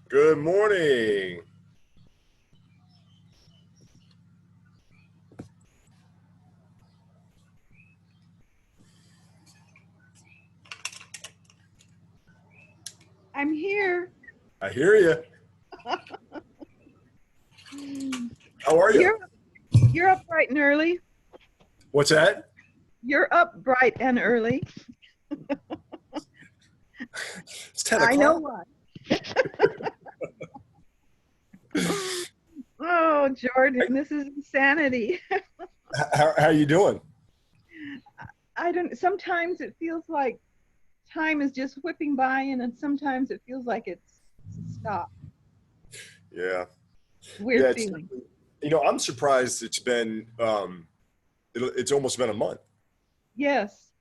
Good morning. I'm here. I hear you. How are you? You're up bright and early. What's that? You're up bright and early. It's 10 I know o'clock. what. Oh, Jordan, this is insanity. How are you doing? I don't. Sometimes it feels like time is just whipping by, and then sometimes it feels like it's stopped. Yeah. Weird Yeah, feeling. I'm surprised it's been it's almost been a month. Yes.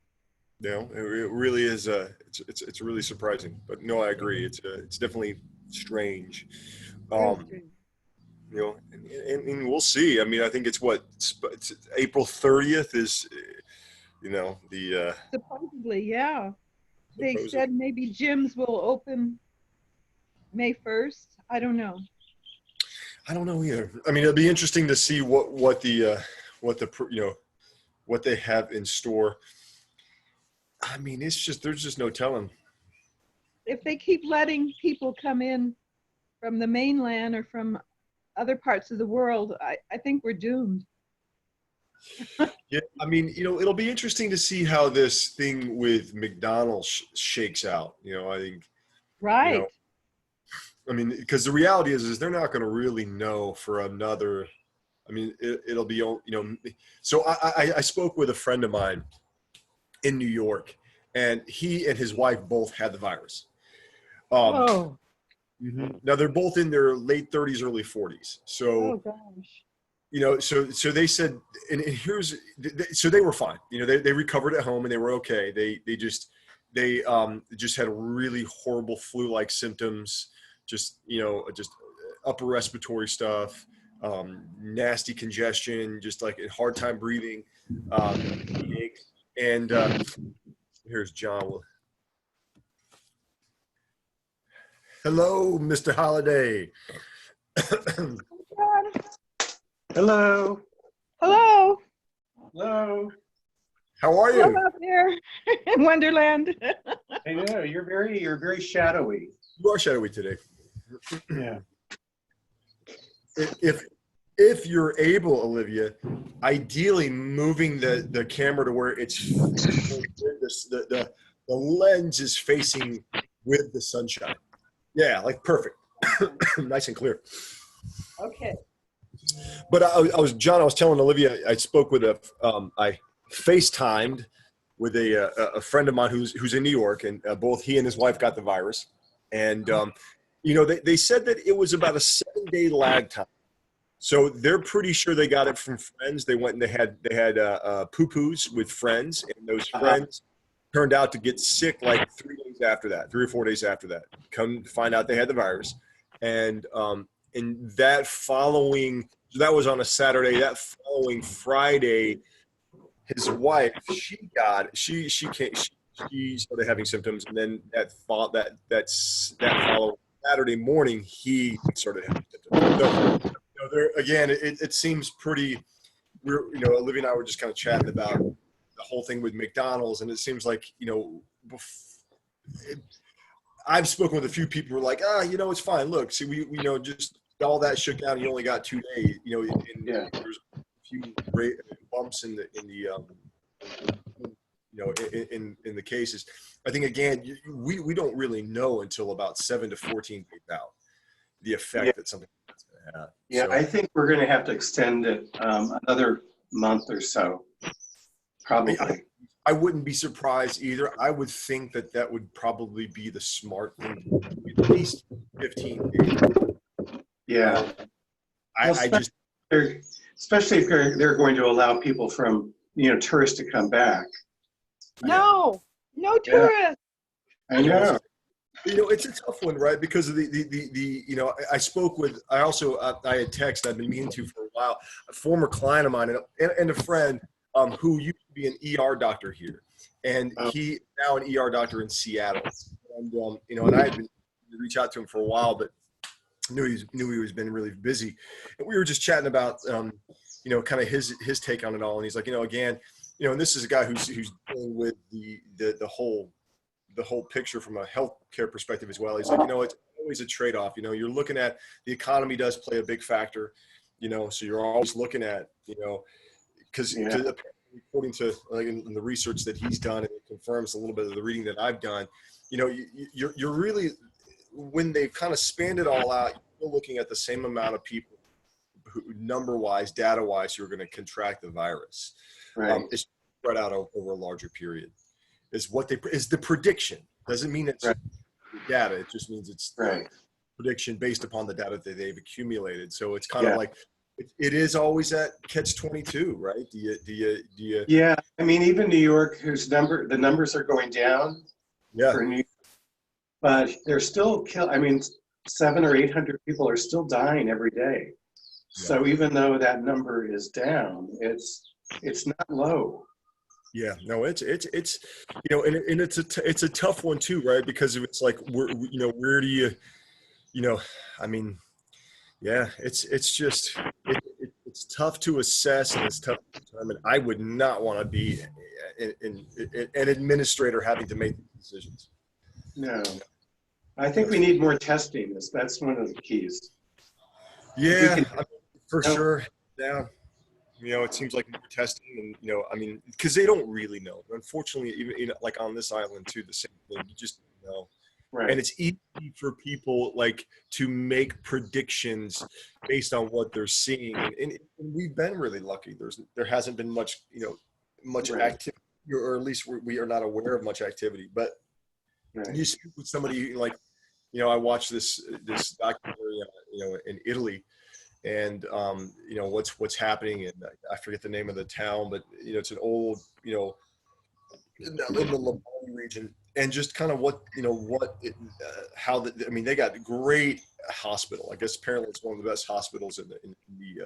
It really is it's really surprising. But no, I agree. It's definitely strange. Real Um, strange. and we'll see. I mean, I think it's April 30th is the Supposedly, yeah. They supposed. said maybe gyms will open May 1st. I don't know. I don't know either. I mean, it'll be interesting to see what they have in store. I mean, there's just no telling. If they keep letting people come in from the mainland or from other parts of the world, I think we're doomed. Yeah, I mean, it'll be interesting to see how this thing with McDonald's shakes out. I think, you know, Right. I mean, because the reality is they're not going to really know for another. I mean, it'll be, So I spoke with a friend of mine in New York, and he and his wife both had the virus. Um, Oh, Now they're both in their late 30s, early 40s. oh So gosh. so they said, and so they were fine. They recovered at home and they were okay. They just had really horrible flu-like symptoms, just upper respiratory stuff, nasty congestion, just like a hard time breathing, headaches. And here's John. Hello, Mr. Holiday. God. Hello. Hello. Hello. How are Hello you? out there in Wonderland. I know you're very shadowy. You are shadowy today. Yeah. If you're able, Olivia, ideally moving the camera to where the lens is facing with the sunshine. Yeah, like perfect, nice and clear. Okay. But I was telling Olivia, I spoke with I FaceTimed with a friend of mine who's in New York, and both he and his wife got the virus, and they said that it was about a 7-day lag time. So they're pretty sure they got it from friends. They went and they had poo-poos with friends, and those friends turned out to get sick like 3 days after that, 3 or 4 days after that. Come to find out they had the virus, and that following, so that was on a Saturday. That following Friday, his wife she started having symptoms, and then that following Saturday morning he started having symptoms. So there again, it seems pretty. Olivia and I were just kind of chatting about the whole thing with McDonald's, and it seems like I've spoken with a few people who are like, it's fine. Look, see, we just all that shook down. You only got 2 days. Yeah. There's a few bumps in the cases. I think again, we don't really know until about 7 to 14 days out the effect Yeah. that something like that's going to have. Yeah. So, I think we're going to have to extend it another month or so, probably. I wouldn't be surprised either. I would think that would probably be the smart thing to do, at least 15 days. Yeah. I just Especially if they're going to allow people from tourists to come back. No, no Yeah. tourists. I know. it's a tough one, right? Because of I spoke with, I had text I've been meaning to for a while, a former client of mine and a friend who used to be an ER doctor here, and he now an ER doctor in Seattle, and and I had been to reach out to him for a while, but knew he was been really busy, and we were just chatting about kind of his take on it all. And he's like, again, and this is a guy who's dealing with the whole picture from a healthcare perspective as well. He's like, it's always a trade-off. You're looking at the economy does play a big factor, so you're always looking at, because according to like in the research that he's done, and it confirms a little bit of the reading that I've done, you're really, when they've kind of spanned it all out, you're looking at the same amount of people who, number-wise, data-wise, who are going to contract the virus. Right. It's spread out over a larger period. Is the prediction. Doesn't mean it's data. It just means it's prediction based upon the data that they've accumulated. So it's kind of like it is always at catch-22, right? Do you? Yeah, I mean, even New York, the numbers are going down. Yeah. For New York, but they're still 700 or 800 people are still dying every day. So even though that number is down, it's not low. Yeah, no, it's and it's a tough one too, right? Because it's like where do you, I mean, yeah, it's just it's tough to assess, and it's tough to determine. I would not want to be an administrator having to make these decisions. No, I think we need more testing. That's one of the keys. Yeah, for sure. Yeah. It seems like more testing, and because they don't really know. Unfortunately, even like on this island too, the same thing. You just don't know. Right. And it's easy for people like to make predictions based on what they're seeing, and we've been really lucky. There hasn't been much activity, or at least we are not aware of much activity. But you speak with somebody like, I watched this documentary, in Italy. And what's happening, and I forget the name of the town, but it's an old in the Lombardy region, and just kind of they got a great hospital. I guess apparently it's one of the best hospitals in the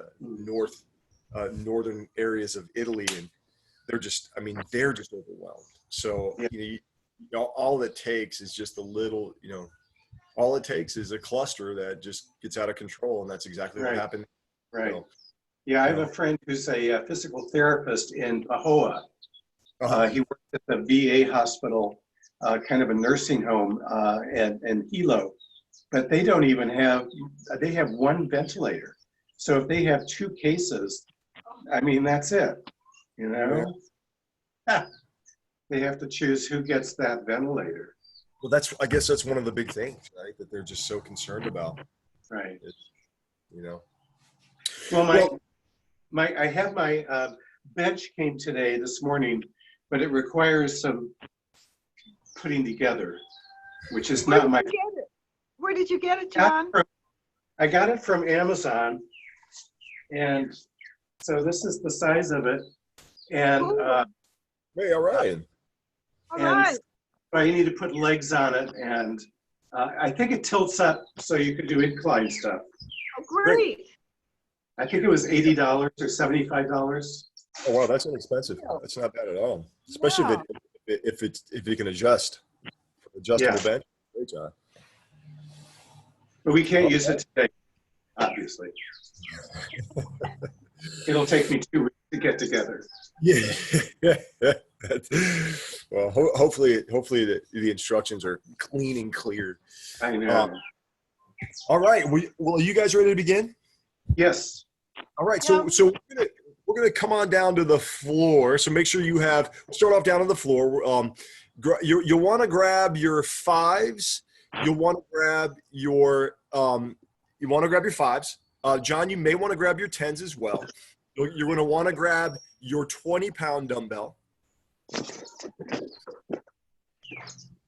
northern areas of Italy, and they're just overwhelmed. So all it takes is just a little all it takes is a cluster that just gets out of control, and that's exactly what happened. Right. Yeah, I have a friend who's a physical therapist in Pahoa. He works at the VA hospital, kind of a nursing home, and Hilo, but they don't even they have one ventilator. So if they have 2 cases, that's it, They have to choose who gets that ventilator. Well, I guess that's one of the big things, right? That they're just so concerned about. Right. Well, I have my bench came this morning, but it requires some putting together, which is not my. Where did you get it, John? I got it from Amazon, and so this is the size of it, and hey, all right. All right. But you need to put legs on it, and I think it tilts up so you could do incline stuff. Oh, great. I think it was $80 or $75. Oh wow, that's inexpensive. That's not bad at all, especially if you can adjust. Adjustable bench. Great job. But we can't use it today, obviously. It'll take me 2 weeks to get together. Yeah. Well, hopefully the instructions are clean and clear. I know. All right. Well, are you guys ready to begin? Yes. All right. So we're gonna come on down to the floor. So make sure we'll start off down on the floor. You'll want to grab your 5s. You'll want to grab your 5s. John, you may want to grab your 10s as well. You're going to want to grab your 20-pound dumbbell.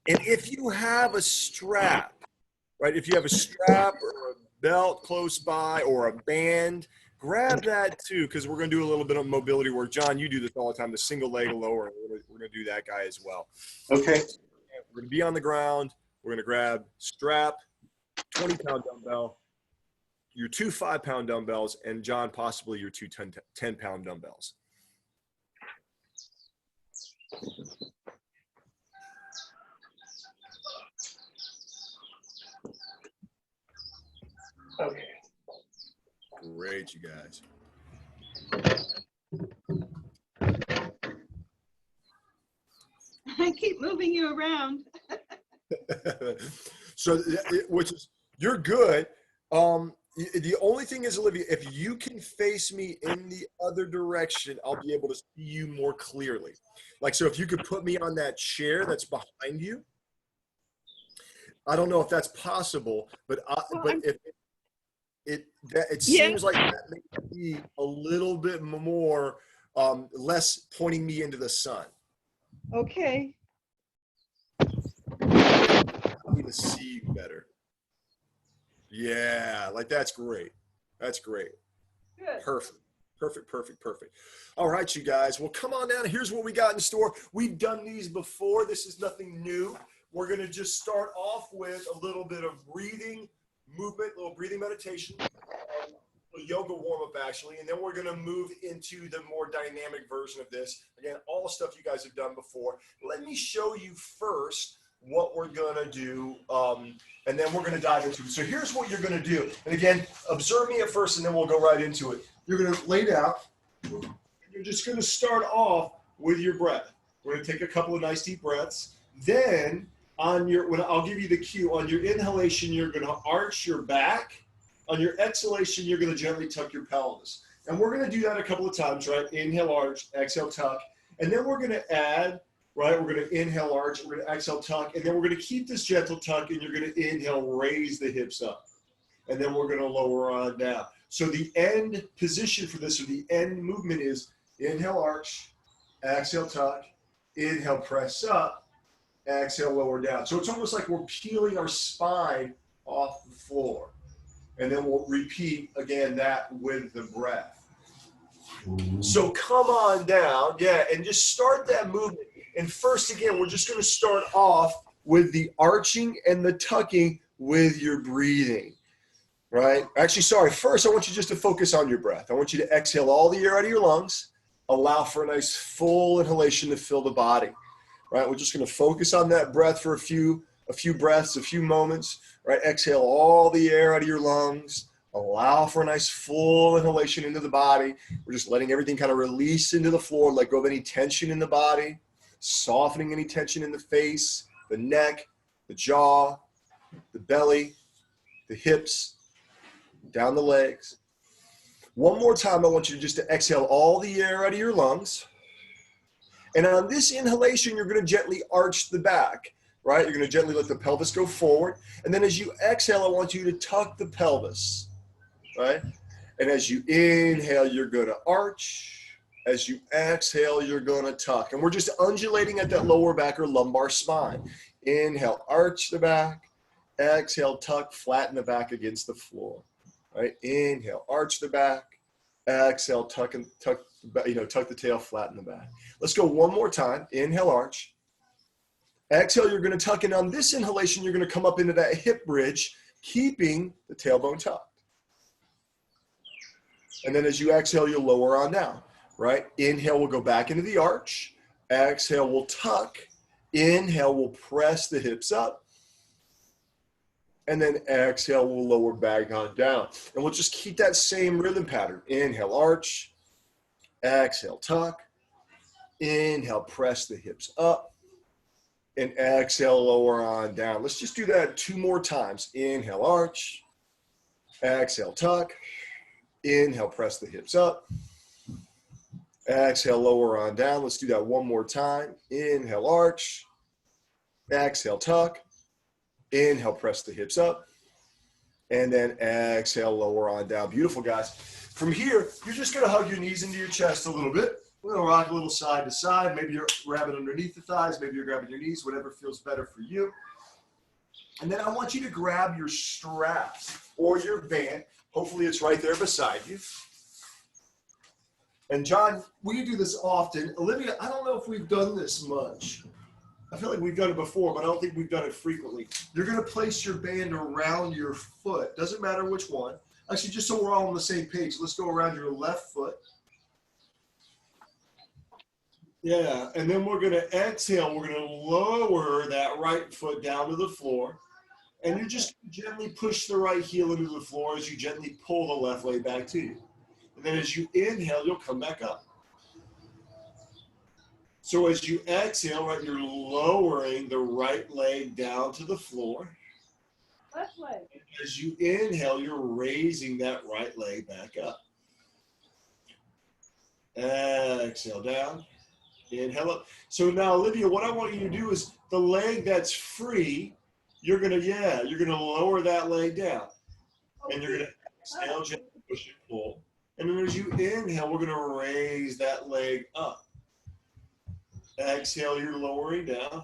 And if you have a strap, right? If you have a strap or a belt close by or a band, grab that too, because we're going to do a little bit of mobility work. John, you do this all the time, the single leg lower. We're going to do that guy as well. Okay. We're going to be on the ground. We're going to grab strap, 20-pound dumbbell, your 2 5-pound dumbbells, and John, possibly your 2 10-pound dumbbells. Okay. Great, you guys. I keep moving you around. So, which is, you're good. The only thing is, Olivia, if you can face me in the other direction, I'll be able to see you more clearly. Like, so if you could put me on that chair that's behind you, I don't know if that's possible, but Well, if it yeah. seems like that may be a little bit more less pointing me into the sun. Okay. I need to see you better. Yeah, like that's great. That's great. Good. Perfect. Perfect, perfect, perfect. All right, you guys. Well, come on down. Here's what we got in store. We've done these before. This is nothing new. We're going to just start off with a little bit of breathing movement, a little breathing meditation, a yoga warm-up actually, and then we're going to move into the more dynamic version of this. Again, all the stuff you guys have done before. Let me show you first what we're going to do, and then we're going to dive into it. So here's what you're going to do. And again, observe me at first, and then we'll go right into it. You're going to lay down. You're just going to start off with your breath. We're going to take a couple of nice deep breaths. Then when I'll give you the cue, on your inhalation, you're going to arch your back. On your exhalation, you're going to gently tuck your pelvis. And we're going to do that a couple of times, right? Inhale, arch, exhale, tuck. And then we're going to add, right? We're going to inhale, arch, we're going to exhale, tuck. And then we're going to keep this gentle tuck, and you're going to inhale, raise the hips up. And then we're going to lower on down. So the end position for this, or the end movement, is inhale, arch, exhale, tuck, inhale, press up, exhale, lower down. So it's almost like we're peeling our spine off the floor. And then we'll repeat again that with the breath. So come on down, yeah, and just start that movement. And first, again, we're just going to start off with the arching and the tucking with your breathing, right? Actually, sorry, first I want you just to focus on your breath. I want you to exhale all the air out of your lungs, allow for a nice full inhalation to fill the body, right? We're just going to focus on that breath for a few breaths, a few moments, right? Exhale all the air out of your lungs. Allow for a nice full inhalation into the body. We're just letting everything kind of release into the floor, let go of any tension in the body, softening any tension in the face, the neck, the jaw, the belly, the hips, down the legs. One more time, I want you just to exhale all the air out of your lungs. And on this inhalation, you're going to gently arch the back. Right? You're going to gently let the pelvis go forward. And then as you exhale, I want you to tuck the pelvis, right? And as you inhale, you're going to arch. As you exhale, you're going to tuck. And we're just undulating at that lower back or lumbar spine. Inhale, arch the back. Exhale, tuck, flatten the back against the floor, right? Inhale, arch the back. Exhale, tuck the tail, flatten the back. Let's go one more time. Inhale, arch. Exhale, you're going to tuck in. On this inhalation, you're going to come up into that hip bridge, keeping the tailbone tucked. And then as you exhale, you'll lower on down, right? Inhale, we'll go back into the arch. Exhale, we'll tuck. Inhale, we'll press the hips up. And then exhale, we'll lower back on down. And we'll just keep that same rhythm pattern. Inhale, arch. Exhale, tuck. Inhale, press the hips up. And exhale, lower on down. Let's just do that 2 more times. Inhale, arch. Exhale, tuck. Inhale, press the hips up. Exhale, lower on down. Let's do that 1 more time. Inhale, arch. Exhale, tuck. Inhale, press the hips up. And then exhale, lower on down. Beautiful, guys. From here, you're just going to hug your knees into your chest a little bit. We're going to rock a little side to side. Maybe you're grabbing underneath the thighs. Maybe you're grabbing your knees, whatever feels better for you. And then I want you to grab your straps or your band. Hopefully it's right there beside you. And John, we do this often. Olivia, I don't know if we've done this much. I feel like we've done it before, but I don't think we've done it frequently. You're going to place your band around your foot. Doesn't matter which one. Actually, just so we're all on the same page, let's go around your left foot. Yeah, and then we're going to exhale. We're going to lower that right foot down to the floor. And you're just gently push the right heel into the floor as you gently pull the left leg back to you. And then as you inhale, you'll come back up. So as you exhale, right, you're lowering the right leg down to the floor. Left leg. As you inhale, you're raising that right leg back up. Exhale down. Inhale up. So now, Olivia, what I want you to do is the leg that's free, you're gonna lower that leg down. And you're gonna exhale, gently push and pull. And then as you inhale, we're gonna raise that leg up. Exhale, you're lowering down.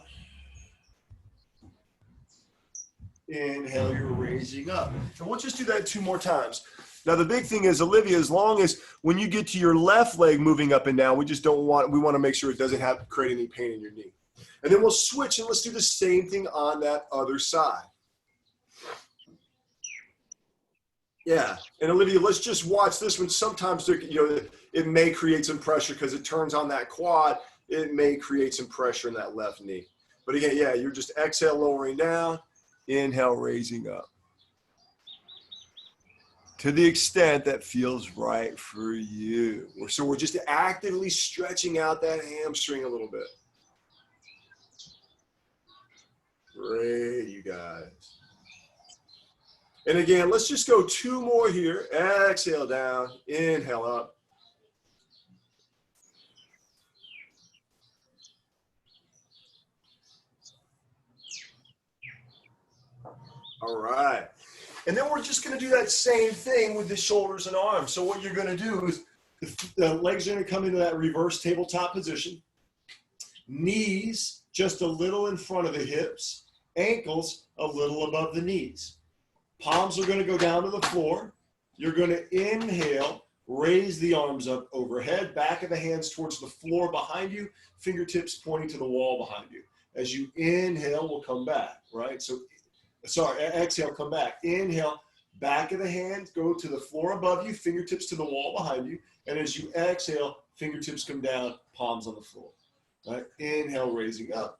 Inhale, you're raising up. And we'll just do that 2 more times. Now, the big thing is, Olivia, as long as when you get to your left leg moving up and down, we want to make sure it doesn't create any pain in your knee. And then we'll switch and let's do the same thing on that other side. Yeah. And Olivia, let's just watch this one. Sometimes, it may create some pressure because it turns on that quad. It may create some pressure in that left knee. But again, yeah, you're just exhale, lowering down, inhale, raising up. To the extent that feels right for you. So we're just actively stretching out that hamstring a little bit. Great, you guys. And again, let's just go 2 more here. Exhale down, inhale up. All right. And then we're just going to do that same thing with the shoulders and arms. So what you're going to do is the legs are going to come into that reverse tabletop position. Knees just a little in front of the hips. Ankles a little above the knees. Palms are going to go down to the floor. You're going to inhale, raise the arms up overhead, back of the hands towards the floor behind you, fingertips pointing to the wall behind you. As you inhale, we'll come back, right? Exhale, come back. Inhale, back of the hand, go to the floor above you, fingertips to the wall behind you. And as you exhale, fingertips come down, palms on the floor. Right? Inhale, raising up.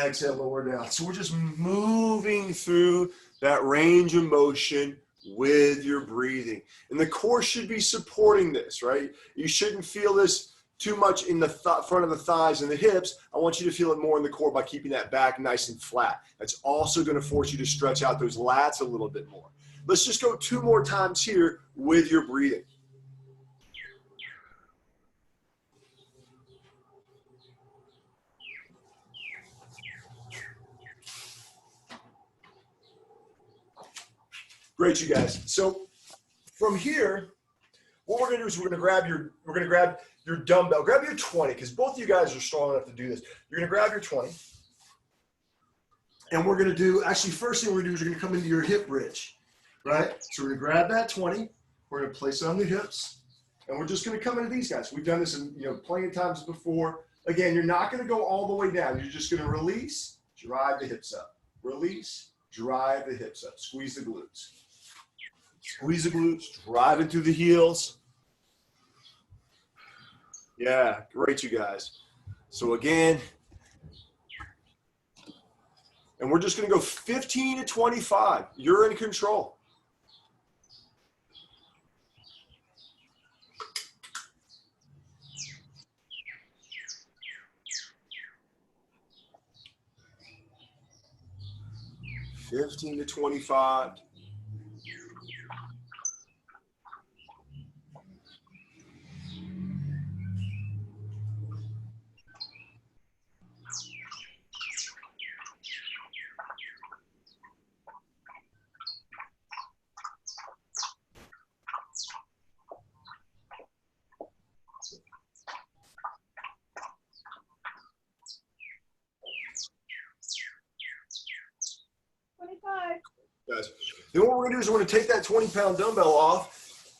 Exhale, lower down. So we're just moving through that range of motion with your breathing. And the core should be supporting this, right? You shouldn't feel this too much in the front of the thighs and the hips. I want you to feel it more in the core by keeping that back nice and flat. That's also going to force you to stretch out those lats a little bit more. Let's just go 2 more times here with your breathing. Great, you guys. So from here, what we're going to do is we're going to grab your dumbbell. Grab your 20, because both of you guys are strong enough to do this. You're going to grab your 20. And we're going to do, actually, first thing we're going to do is you're going to come into your hip bridge, right? So we're going to grab that 20. We're going to place it on the hips. And we're just going to come into these guys. We've done this plenty of times before. Again, you're not going to go all the way down. You're just going to release, drive the hips up. Release, drive the hips up. Squeeze the glutes. Squeeze the glutes, drive it through the heels. Yeah, great, you guys. So again, and we're just going to go 15 to 25. You're in control. $15 to $25. Guys. Then what we're going to do is we're going to take that 20-pound dumbbell off.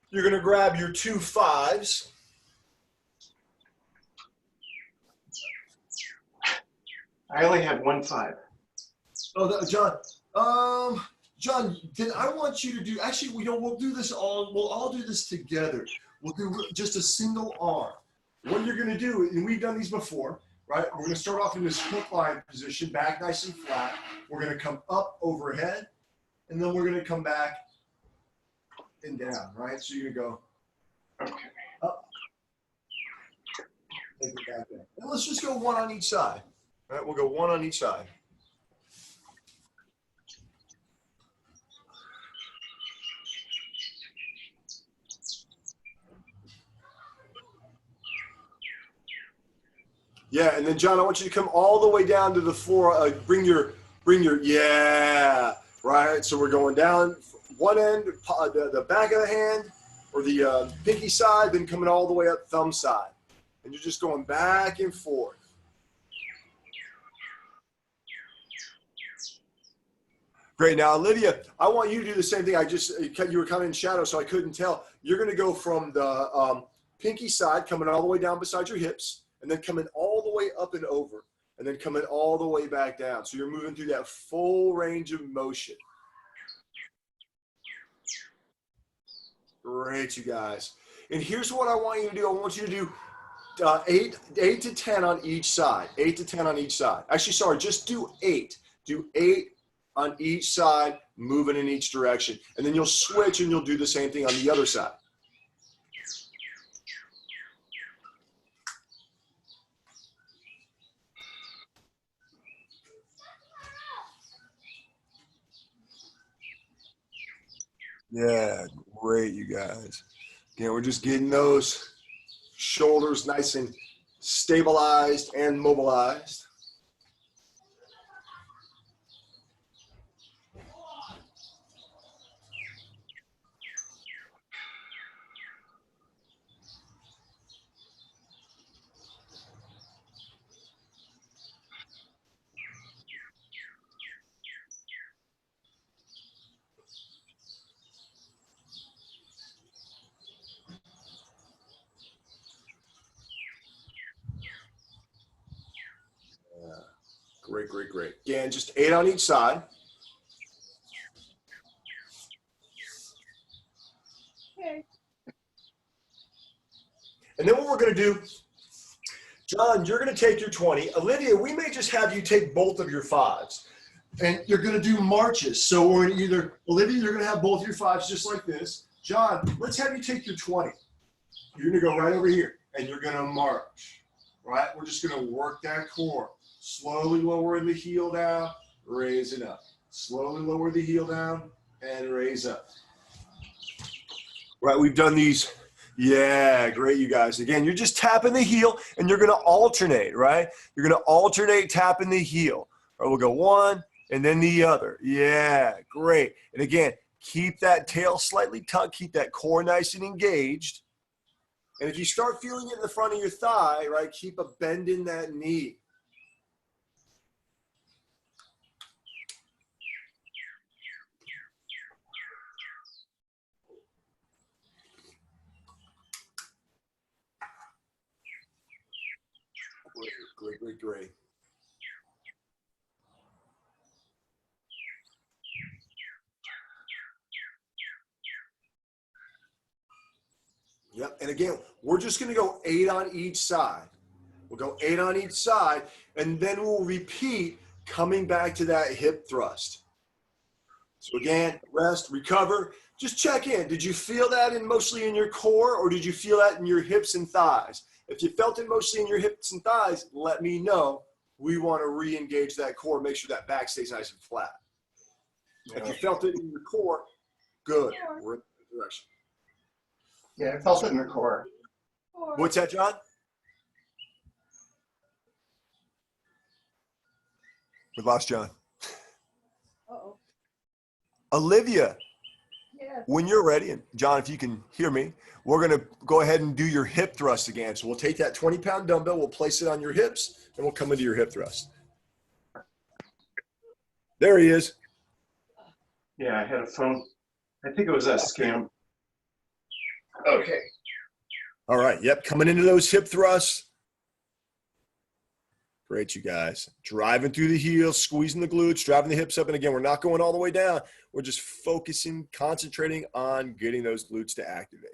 You're going to grab your 2 5s. I only have 1 5. Oh, John. John, then I want you to do, actually, we'll do this we'll all do this together. We'll do just a single arm. What you're going to do, and we've done these before, right? We're going to start off in this hook line position, back nice and flat. We're going to come up overhead, and then we're going to come back and down, right? So you're going to go up, take it back down. And let's just go one on each side. All right, we'll go one on each side. Yeah, and then John, I want you to come all the way down to the floor. Bring your, yeah, right. So we're going down one end, the back of the hand, or the pinky side, then coming all the way up thumb side, and you're just going back and forth. Great. Now, Olivia, I want you to do the same thing. You were kind of in shadow, so I couldn't tell. You're going to go from the pinky side, coming all the way down beside your hips, and then coming all the way up and over, and then coming all the way back down. So you're moving through that full range of motion. Great, you guys. And here's what I want you to do. I want you to do 8 to 10 on each side. 8 to 10 on each side. Actually, sorry, just do 8. Do 8 on each side, moving in each direction. And then you'll switch and you'll do the same thing on the other side. Yeah, great, you guys. Again, we're just getting those shoulders nice and stabilized and mobilized. Great, great, great. Again, just 8 on each side. Okay. And then what we're going to do, John, you're going to take your 20. Olivia, we may just have you take both of your 5s. And you're going to do marches. So we're either, Olivia, you're going to have both your 5s just like this. John, let's have you take your 20. You're going to go right over here, and you're going to march. Right? We're just going to work that core. Slowly lowering the heel down, raise it up. Slowly lower the heel down and raise up. Right, we've done these. Yeah, great, you guys. Again, you're just tapping the heel and you're going to alternate, right? You're going to alternate tapping the heel. All right, we'll go one and then the other. Yeah, great. And again, keep that tail slightly tucked, keep that core nice and engaged. And if you start feeling it in the front of your thigh, right, keep a bend in that knee. Great, great, great. Yep, and again, we're just going to go 8 on each side. We'll go 8 on each side, and then we'll repeat coming back to that hip thrust. So again, rest, recover. Just check in. Did you feel that mostly in your core, or did you feel that in your hips and thighs? If you felt it mostly in your hips and thighs, let me know. We want to re-engage that core, make sure that back stays nice and flat. If you felt it in your core, good. We're in the direction. Yeah, I felt it in the core. What's that, John? We lost John. Uh-oh. Olivia, Yes. when you're ready, and John, if you can hear me, we're going to go ahead and do your hip thrust again. So we'll take that 20-pound dumbbell, we'll place it on your hips, and we'll come into your hip thrust. There he is. Yeah, I had a phone. I think it was a scam. Okay. All right. Yep. Coming into those hip thrusts. Great, you guys. Driving through the heels, squeezing the glutes, driving the hips up. And again, we're not going all the way down. We're just focusing, concentrating on getting those glutes to activate.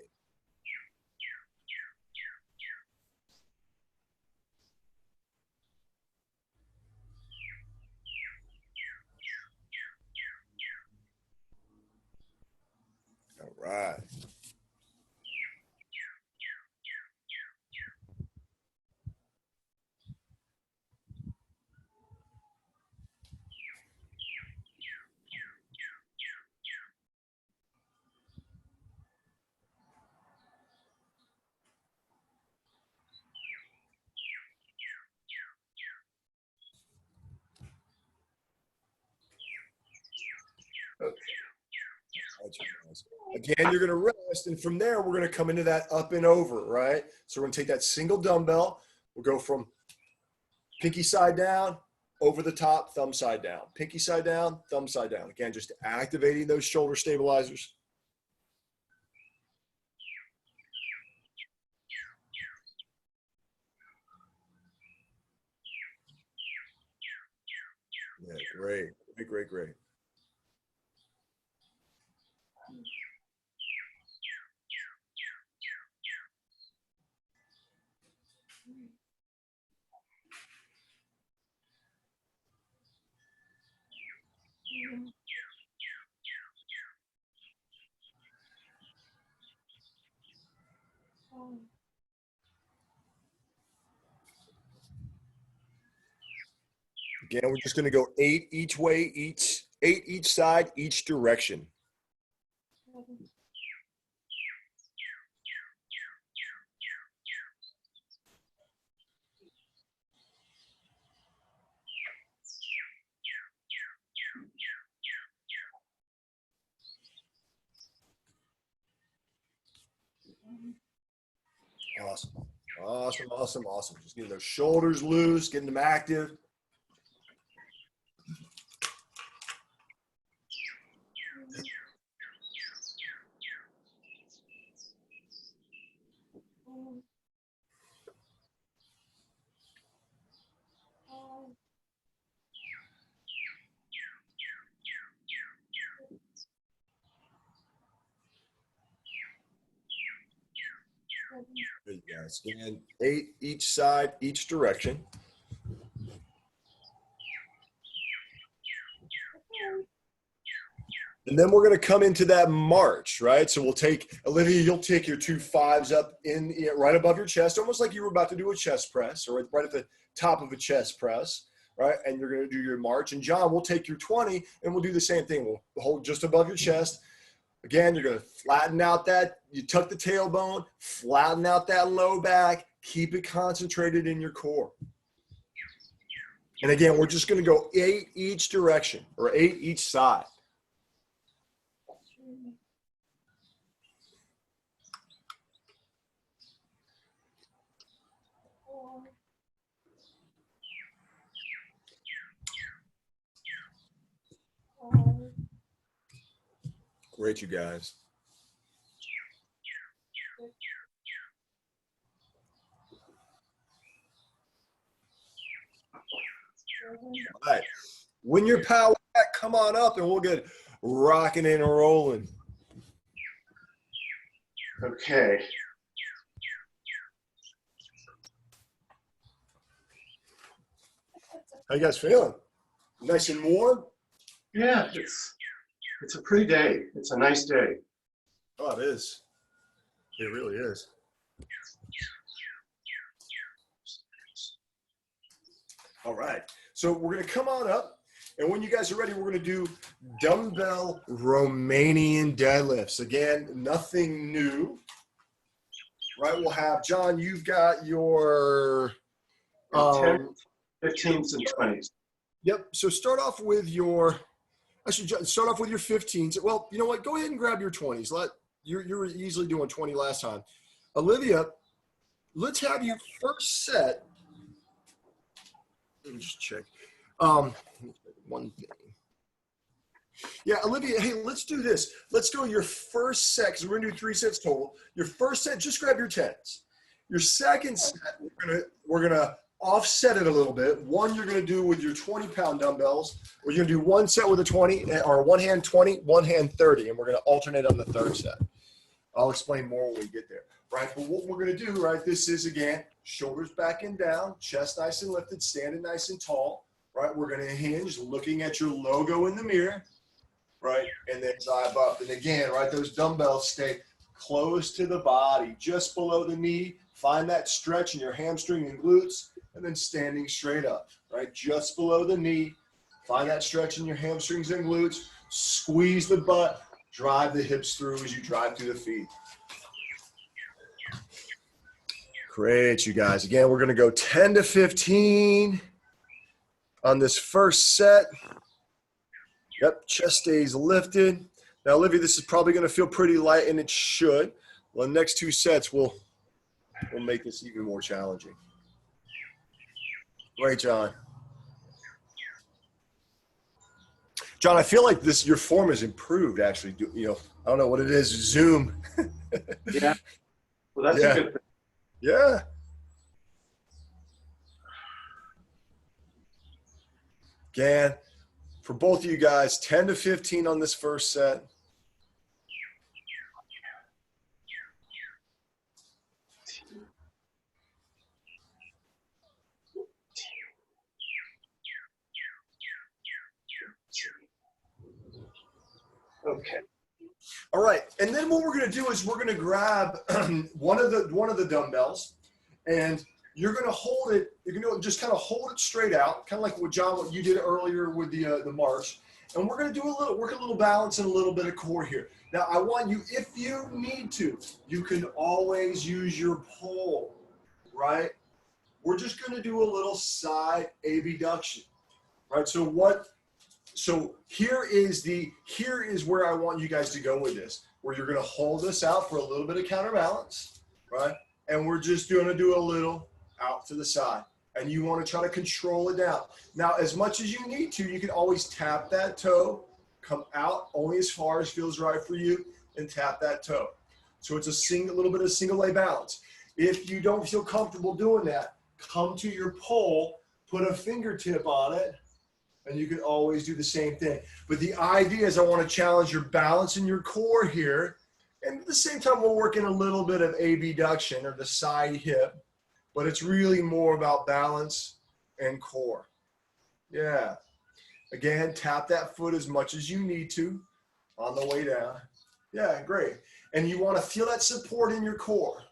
exercise. Again, you're going to rest, and from there, we're going to come into that up and over, right? So we're going to take that single dumbbell. We'll go from pinky side down, over the top, thumb side down. Pinky side down, thumb side down. Again, just activating those shoulder stabilizers. Yeah, great, great, great, great. Again, we're just going to go 8 each way, 8 each side, each direction. Awesome. Awesome, awesome, awesome. Just getting those shoulders loose, getting them active. Good, guys. Again, 8 each side, each direction. And then we're going to come into that march, right? So we'll take, Olivia, you'll take your 2 5s up in right above your chest, almost like you were about to do a chest press, or right at the top of a chest press, right? And you're going to do your march. And John, we'll take your 20 and we'll do the same thing. We'll hold just above your chest. Again, you're going to flatten out that, you tuck the tailbone, flatten out that low back, keep it concentrated in your core. And again, we're just going to go 8 each direction, or 8 each side. Great, you guys. All right. When you're powered back, come on up and we'll get rocking and rolling. Okay. How you guys feeling? Nice and warm? Yeah, it's a pretty day. It's a nice day. Oh, it is. It really is. All right. So we're going to come on up. And when you guys are ready, we're going to do dumbbell Romanian deadlifts. Again, nothing new. Right? We'll have, John, you've got your 10, 15s, and 20s. Yep. So start off with your, start off with your 15s. Well, you know what? Go ahead and grab your 20s. You were easily doing 20 last time. Olivia, let's have you first set. Let me just check. One thing. Yeah, Olivia, hey, let's do this. Let's go your first set, because we're going to do 3 sets total. Your first set, just grab your 10s. Your second set, we're gonna offset it a little bit. One you're going to do with your 20-pound dumbbells. We're going to do one set with a 20, or one hand 20, one hand 30, and we're going to alternate on the third set. I'll explain more when we get there. Right, but what we're going to do, right, this is, again, shoulders back and down, chest nice and lifted, standing nice and tall. Right, we're going to hinge, looking at your logo in the mirror, right, and then dive up. And again, right, those dumbbells stay close to the body, just below the knee. Find that stretch in your hamstring and glutes, and then standing straight up, right, just below the knee. Find that stretch in your hamstrings and glutes. Squeeze the butt, drive the hips through as you drive through the feet. Great, you guys. Again, we're going to go 10 to 15 on this first set. Yep, chest stays lifted. Now, Olivia, this is probably going to feel pretty light, and it should. Well, the next 2 sets will make this even more challenging. Great, John. John, I feel like your form has improved, actually. You know, I don't know what it is, Zoom. Yeah. Well, that's a good thing. Yeah. Again, for both of you guys, 10 to 15 on this first set. Okay. All right, and then what we're going to do is we're going to grab one of the dumbbells, and you're going to hold it. You're going to just kind of hold it straight out, kind of like what you did earlier with the march. And we're going to do work a little balance and a little bit of core here. Now, I want you, if you need to, you can always use your pole, right? We're just going to do a little side abduction, right? So here is where I want you guys to go with this, where you're going to hold this out for a little bit of counterbalance, right? And we're just going to do a little out to the side. And you want to try to control it down. Now, as much as you need to, you can always tap that toe, come out only as far as feels right for you, and tap that toe. So it's a little bit of single leg balance. If you don't feel comfortable doing that, come to your pole, put a fingertip on it, and you can always do the same thing. But the idea is I want to challenge your balance in your core here. And at the same time, we'll work in a little bit of abduction or the side hip. But it's really more about balance and core. Yeah. Again, tap that foot as much as you need to on the way down. Yeah, great. And you want to feel that support in your core,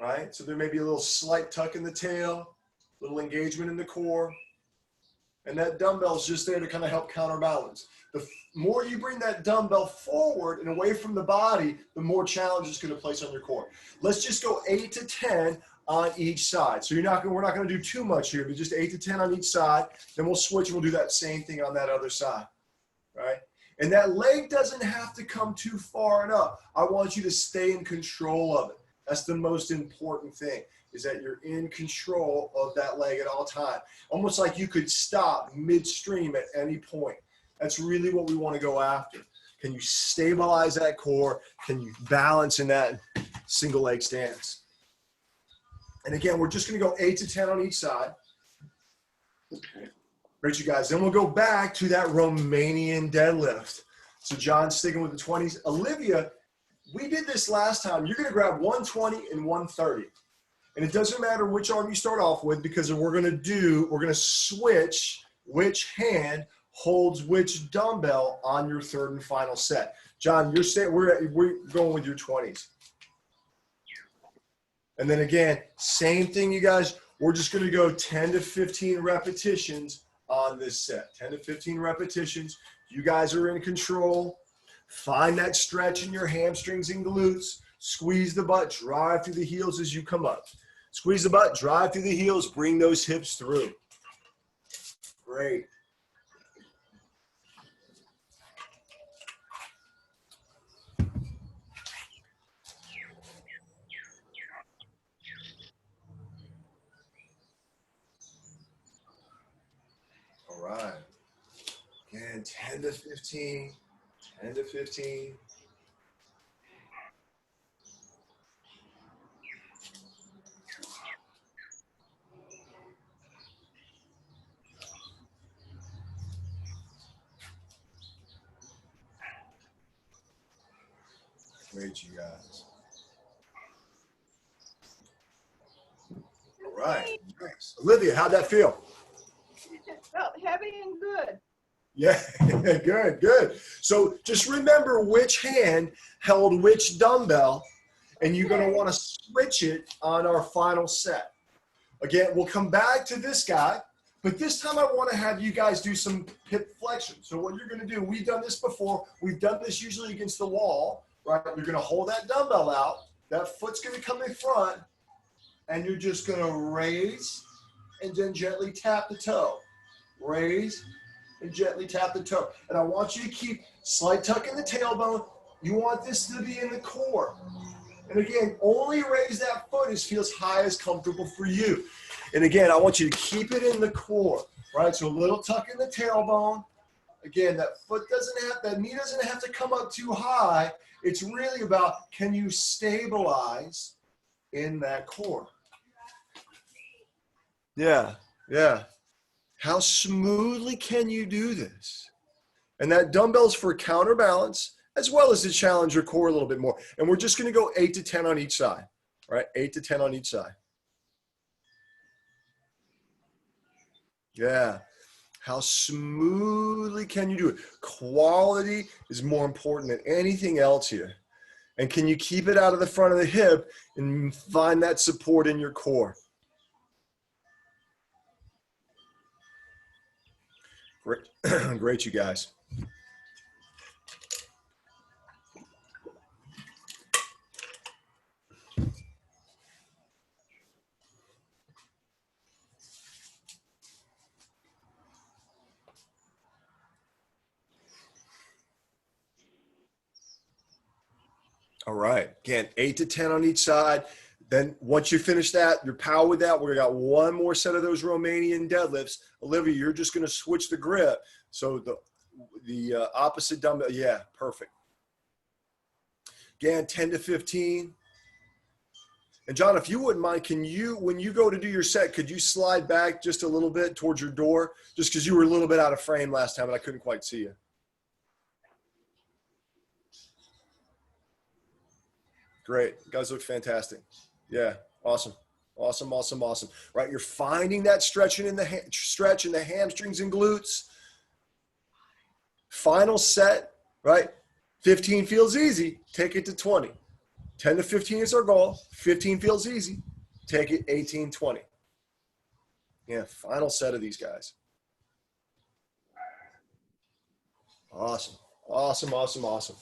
right? So there may be a little slight tuck in the tail, little engagement in the core. And that dumbbell is just there to kind of help counterbalance. The more you bring that dumbbell forward and away from the body, the more challenge it's going to place on your core. Let's just go 8 to 10 on each side. So we're not going to do too much here, but just 8 to 10 on each side. Then we'll switch and we'll do that same thing on that other side, right? And that leg doesn't have to come too far enough. I want you to stay in control of it. That's the most important thing, is that you're in control of that leg at all times. Almost like you could stop midstream at any point. That's really what we want to go after. Can you stabilize that core? Can you balance in that single leg stance? And again, we're just going to go 8 to 10 on each side. Okay. Great, you guys. Then we'll go back to that Romanian deadlift. So John's sticking with the 20s. Olivia, we did this last time. You're going to grab 120 and 130. And it doesn't matter which arm you start off with, because we're going to switch which hand holds which dumbbell on your third and final set. John, we're going with your 20s. And then again, same thing, you guys. We're just going to go 10 to 15 repetitions on this set. 10 to 15 repetitions. You guys are in control. Find that stretch in your hamstrings and glutes. Squeeze the butt, drive through the heels as you come up. Squeeze the butt, drive through the heels, bring those hips through. Great. All right. Again, 10 to 15, 10 to 15. Great, you guys. All right. Nice. Olivia, how'd that feel? It felt heavy and good. Yeah, good, good. So just remember which hand held which dumbbell, and you're going to want to switch it on our final set. Again, we'll come back to this guy, but this time I want to have you guys do some hip flexion. So what you're going to do, we've done this before. We've done this usually against the wall, right? You're going to hold that dumbbell out. That foot's going to come in front, and you're just going to raise and then gently tap the toe. Raise and gently tap the toe. And I want you to keep slight tuck in the tailbone. You want this to be in the core. And again, only raise that foot as feels high as comfortable for you. And again, I want you to keep it in the core, right? So a little tuck in the tailbone. Again, that knee doesn't have to come up too high. It's really about, can you stabilize in that core? Yeah, yeah. How smoothly can you do this? And that dumbbell's for counterbalance, as well as to challenge your core a little bit more. And we're just going to go 8 to 10 on each side, right? 8 to 10 on each side. Yeah. How smoothly can you do it? Quality is more important than anything else here. And can you keep it out of the front of the hip and find that support in your core? Great, great, you guys. All right. Again, 8 to 10 on each side. Then once you finish that, you're power with that. We got one more set of those Romanian deadlifts. Olivia, you're just going to switch the grip. So the opposite dumbbell. Yeah, perfect. Again, 10 to 15. And John, if you wouldn't mind, can you, when you go to do your set, could you slide back just a little bit towards your door? Just because you were a little bit out of frame last time and I couldn't quite see you. Great. You guys look fantastic. Yeah. Awesome. Awesome. Awesome. Awesome. Right. You're finding that stretch in the hamstrings and glutes. Final set, right? 15 feels easy. Take it to 20. 10 to 15 is our goal. 15 feels easy. Take it 18, 20. Yeah. Final set of these guys. Awesome. Awesome. Awesome. Awesome.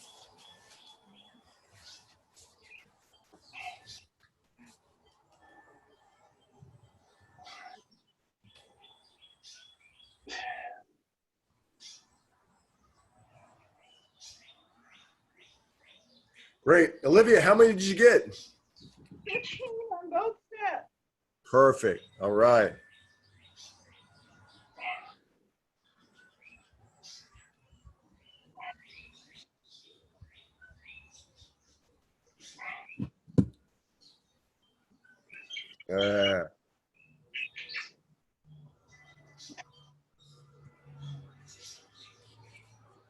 Great. Olivia, how many did you get? 15 on both sets. Perfect. All right.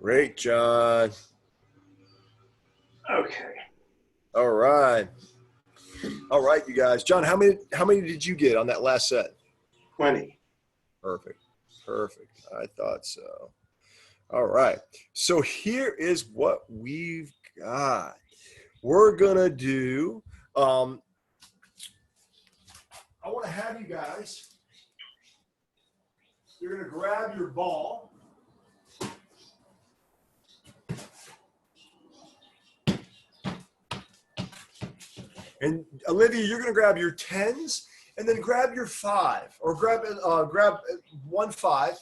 Great, John. Okay. All right. All right, you guys. John, how many did you get on that last set? 20. Perfect. Perfect. I thought so. All right. So here is what we've got. We're going to do, I want to have you guys, you're going to grab your ball. And Olivia, you're going to grab your 10s and then grab your 5 or grab 1 5.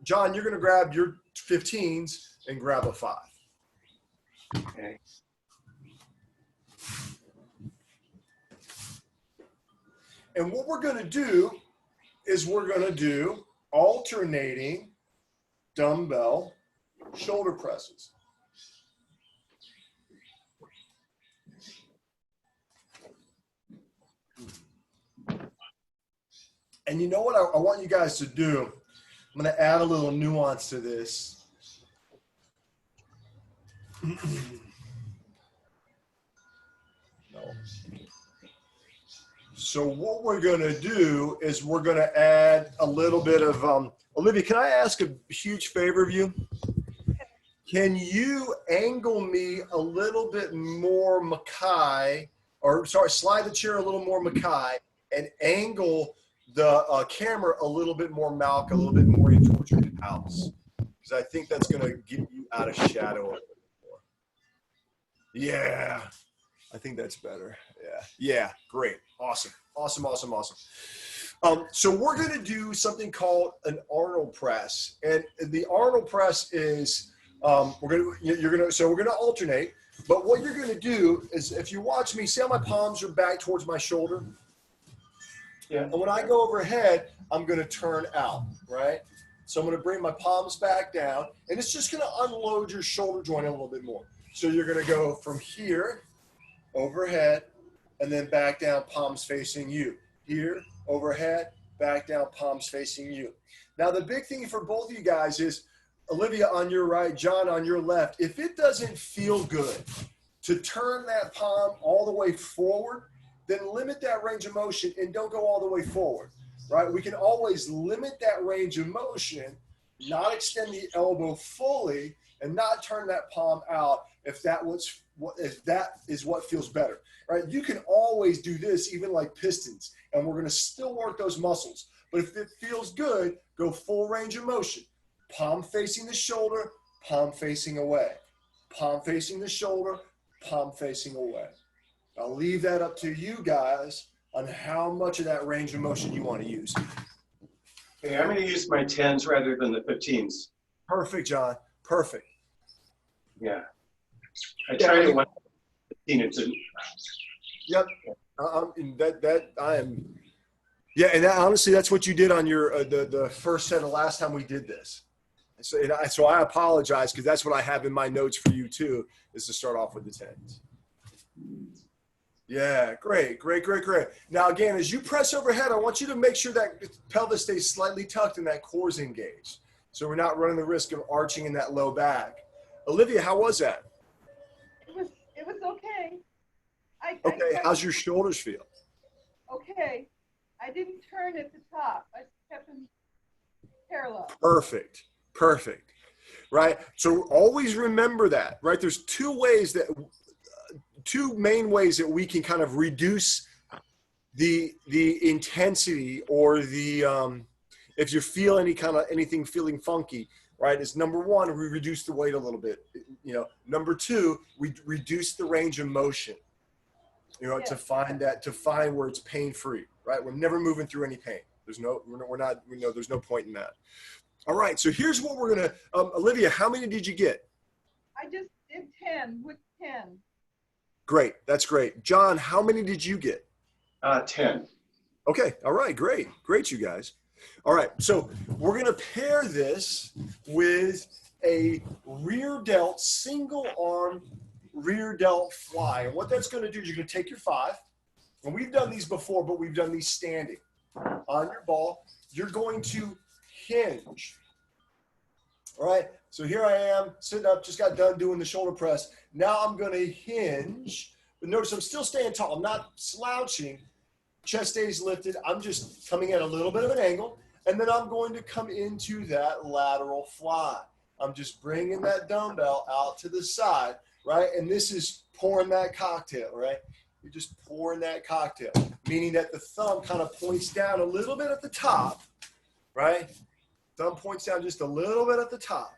John, you're going to grab your 15s and grab a 5. Okay. And what we're going to do is we're going to do alternating dumbbell shoulder presses. And you know what I want you guys to do? I'm going to add a little nuance to this. No. So what we're going to do is we're going to add a little bit of, Olivia, can I ask a huge favor of you? Can you angle me a little bit more Mackay, or sorry, slide the chair a little more Mackay and angle the camera a little bit more Malk, a little bit more in towards your house. Because I think that's going to get you out of shadow a little bit more. Yeah, I think that's better. Yeah, yeah, great. Awesome, awesome, awesome, awesome. So we're going to do something called an Arnold press, and the Arnold press is we're going to alternate. But what you're going to do is, if you watch me, see how my palms are back towards my shoulder, Yeah. and when I go overhead, I'm going to turn out, right? So I'm going to bring my palms back down, and it's just going to unload your shoulder joint a little bit more. So you're going to go from here, overhead, and then back down, palms facing you. Here, overhead, back down, palms facing you. Now, the big thing for both of you guys is, Olivia on your right, John on your left, if it doesn't feel good to turn that palm all the way forward, then limit that range of motion and don't go all the way forward, right? We can always limit that range of motion, not extend the elbow fully, and not turn that palm out if that is what feels better, right? You can always do this, even like pistons, and we're going to still work those muscles. But if it feels good, go full range of motion. Palm facing the shoulder, palm facing away. Palm facing the shoulder, palm facing away. I'll leave that up to you guys on how much of that range of motion you want to use. Okay, I'm going to use my 10s rather than the 15s. Perfect, John. Perfect. Yeah. I tried it when 15 and didn't. Yep. Yeah, and honestly, that's what you did on your the first set of last time we did this. So I apologize, because that's what I have in my notes for you too, is to start off with the 10s. Yeah, great. Now again, as you press overhead, I want you to make sure that pelvis stays slightly tucked and that core is engaged, so we're not running the risk of arching in that low back. Olivia, how was that? It was okay. Okay, how's your shoulders feel? Okay. I didn't turn at the top. I kept them parallel. Perfect. Right? So always remember that, right? There's two main ways that we can kind of reduce the intensity, or the if you feel anything feeling funky, right? Is number one, we reduce the weight a little bit. Number two, we reduce the range of motion. Yes. To find where it's pain free, right? We're never moving through any pain. There's no point in that. All right, so here's what we're gonna. Olivia, how many did you get? I just did 10 with 10. Great, that's great. John, how many did you get? 10. Okay, all right, great, you guys. All right, so we're gonna pair this with a rear delt, single arm rear delt fly. And what that's gonna do is you're gonna take your 5, and we've done these before, but we've done these standing on your ball. You're going to hinge. All right, so here I am sitting up, just got done doing the shoulder press. Now I'm going to hinge, but notice I'm still staying tall. I'm not slouching. Chest stays lifted. I'm just coming at a little bit of an angle, and then I'm going to come into that lateral fly. I'm just bringing that dumbbell out to the side, right? And this is pouring that cocktail, right? You're just pouring that cocktail, meaning that the thumb kind of points down a little bit at the top, right? Thumb points down just a little bit at the top.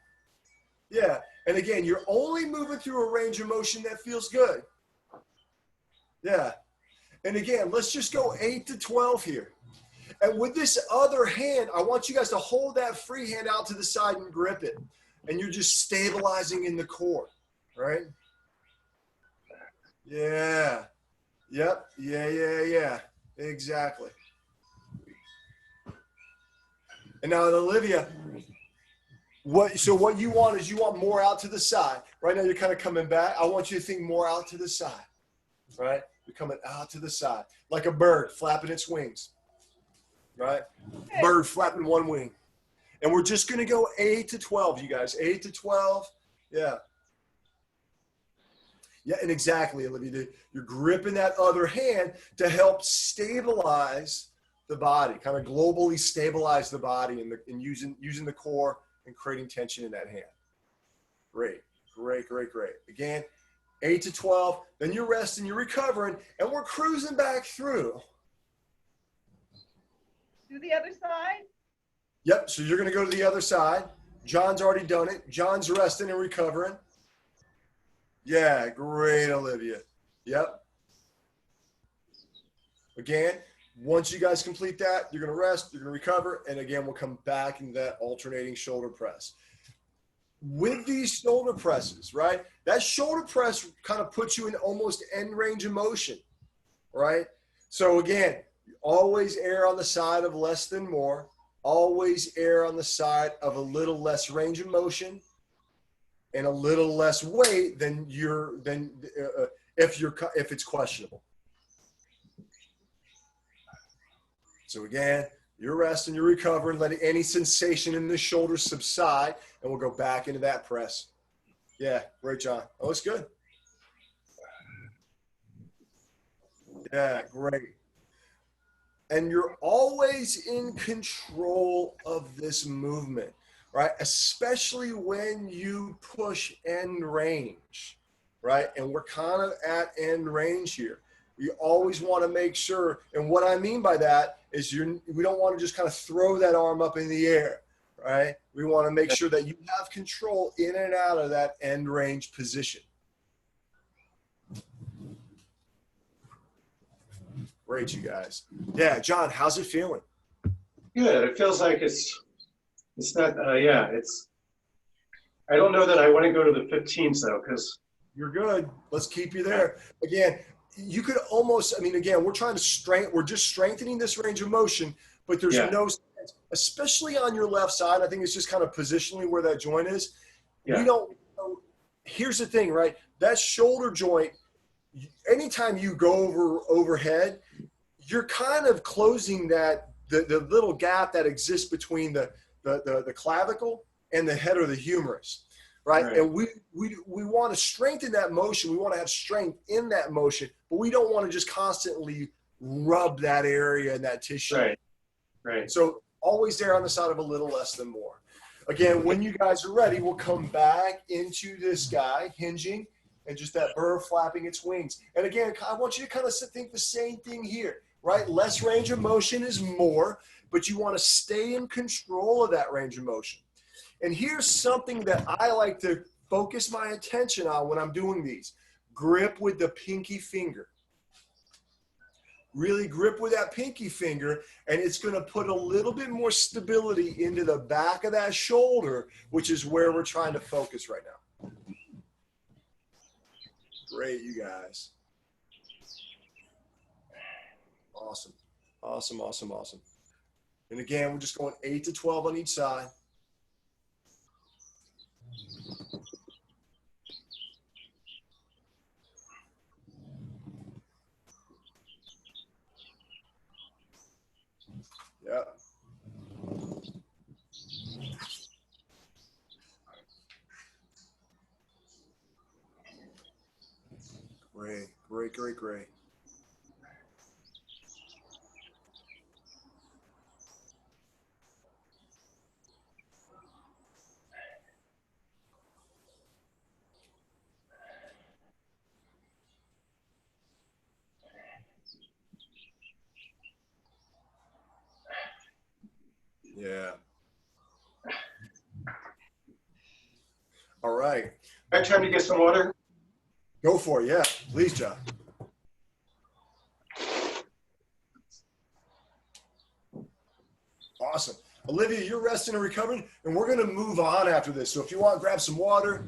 Yeah, and again, you're only moving through a range of motion that feels good. Yeah, and again, let's just go 8 to 12 here. And with this other hand, I want you guys to hold that free hand out to the side and grip it. And you're just stabilizing in the core, right? Yeah. Yep. Yeah. Exactly. And now, Olivia, what you want is you want more out to the side. Right now, you're kind of coming back. I want you to think more out to the side, right? You're coming out to the side, like a bird flapping its wings, right? Okay. Bird flapping one wing. And we're just going to go 8 to 12, you guys. 8 to 12. Yeah. Yeah, and exactly, Olivia. You're gripping that other hand to help stabilize the body, kind of globally stabilize the body and using the core and creating tension in that hand. Great. Again, 8 to 12. Then you're resting, you're recovering, and we're cruising back through. Do the other side. Yep, so you're going to go to the other side. John's already done it. John's resting and recovering. Yeah, great, Olivia. Yep. Again, Once you guys complete that, you're going to rest, you're going to recover, and again, we'll come back into that alternating shoulder press. With these shoulder presses, right, that shoulder press kind of puts you in almost end range of motion, right? So again, always err on the side of less than more, always err on the side of a little less range of motion and a little less weight than if it's questionable. So again, you're resting, you're recovering, letting any sensation in the shoulders subside, and we'll go back into that press. Yeah, great, John. Oh, it's good. Yeah, great. And you're always in control of this movement, right? Especially when you push end range, right? And we're kind of at end range here. You always want to make sure, and what I mean by that is we don't want to just kind of throw that arm up in the air, right? We want to make sure that you have control in and out of that end range position. Great, you guys. Yeah, John, how's it feeling? Good. It feels like it's not, yeah, I don't know that I want to go to the 15s though, because. You're good. Let's keep you there. Again, you could almost, I mean, again, we're just strengthening this range of motion, but there's no sense, especially on your left side. I think it's just kind of positionally where that joint is. Yeah. Here's the thing, right? That shoulder joint, anytime you go overhead, you're kind of closing the little gap that exists between the clavicle and the head or the humerus. Right. And we want to strengthen that motion. We want to have strength in that motion, but we don't want to just constantly rub that area and that tissue. Right. So always there on the side of a little less than more. Again, when you guys are ready, we'll come back into this guy hinging and just that bird flapping its wings. And again, I want you to kind of think the same thing here, right? Less range of motion is more, but you want to stay in control of that range of motion. And here's something that I like to focus my attention on when I'm doing these. Grip with the pinky finger. Really grip with that pinky finger, and it's going to put a little bit more stability into the back of that shoulder, which is where we're trying to focus right now. Great, you guys. Awesome. Awesome, awesome, awesome. And again, we're just going 8 to 12 on each side. Yeah. Great. Yeah. All right. Back time to get some water. Go for it. Yeah, please, John. Awesome. Olivia, you're resting and recovering, and we're going to move on after this. So if you want, grab some water.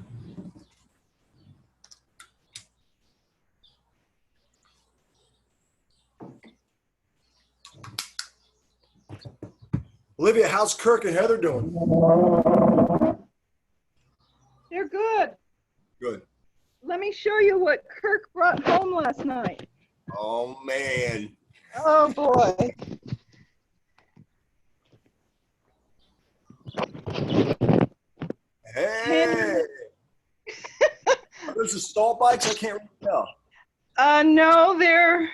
Olivia, how's Kirk and Heather doing? They're good. Good. Let me show you what Kirk brought home last night. Oh, man. Oh, boy. Hey. Are those assault bikes? I can't really tell. No, they're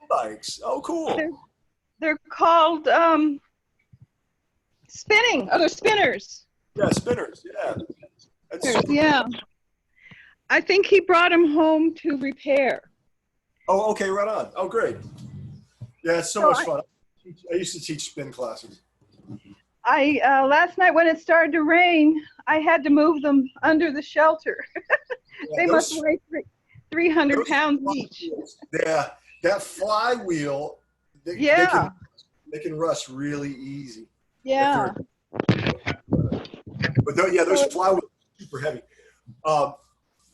Bikes. Oh, cool. They're called spinning. Oh, they're spinners. Yeah, spinners. Yeah. That's Yeah. I think he brought them home to repair. Oh, okay, right on. Oh, great. Yeah, it's so much fun. I used to teach spin classes. I last night when it started to rain, I had to move them under the shelter. Yeah, They must weigh 300 pounds each. Yeah, that flywheel, Yeah. They can rust really easy. Yeah. But those plywood are super heavy. All